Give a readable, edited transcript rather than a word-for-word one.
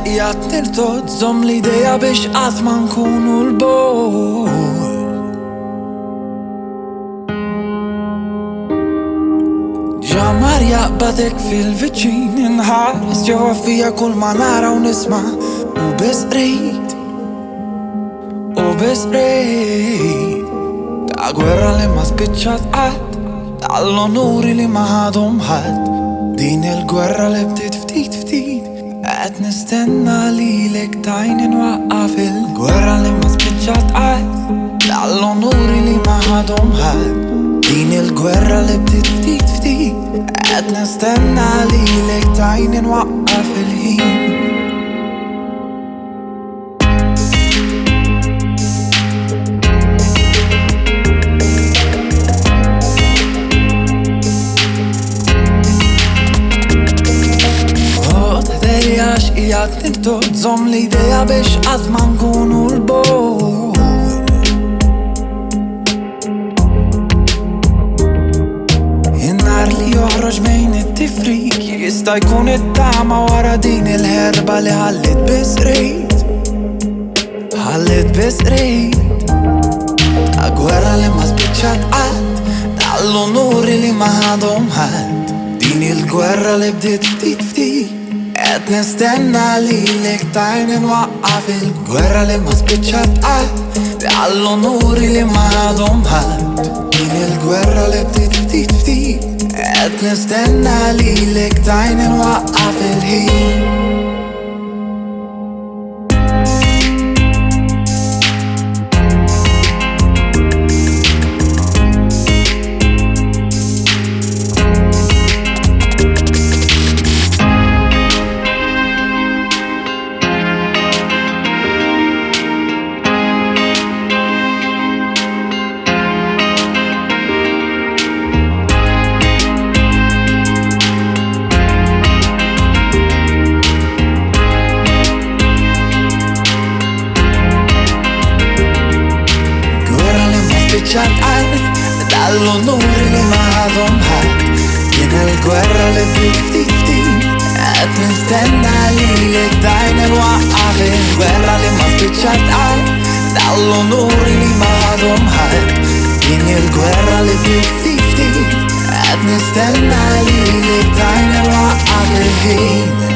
qiegħed nirtogħod Żommli jdejja biex qatt ma nkunu l-bogħod. Ġamar jaqbadek fil-viċin inħares ġewwa fija kull ma nara u nisma' u biss rejt ta' gwerra li ma spiċċat qatt, tal-unuri li ma ħadhom ħadd. Din il-gwerra li bdiet ftit qed nistenna lilek tajni nwaqqaf il-gwerra li ma spiċċat qatt, tal-unuri li ma ħadhom ħadd. Din il-gwerra li bdiet ftit qed nistenna lilek tajni nwaqqaf il-ħin. Għax qiegħed nirtogħod Żommli jdejja biex qatt ma nkunu l-bogħod. In-nar li joħroġ bejn it-tifrik jista' jkun it-tama wara din il-ħerba li ħallit biss rejt ta' gwerra li ma spiċċat qatt, tal-unuri li ma ħadhom ħadd. Din il-gwerra li bdiet ftit qed nistenna lilek tajni nwaqqaf il-gwerra li ma spiċċat qatt, tal-unuri li ma ħadhom ħadd. Din il-gwerra li bdiet ftit qed nistenna lilek tajni nwaqqaf il-ħin. Tal-unuri li ma ħadhom ħadd. Din il-gwerra li bdiet ftit qed nistenna lilek tajni nwaqqaf il-gwerra li ma spiċċat qatt, tal-unuri li ma ħadhom ħadd. Din il-gwerra li bdiet ftit qed nistenna lilek tajni nwaqqaf il-ħin.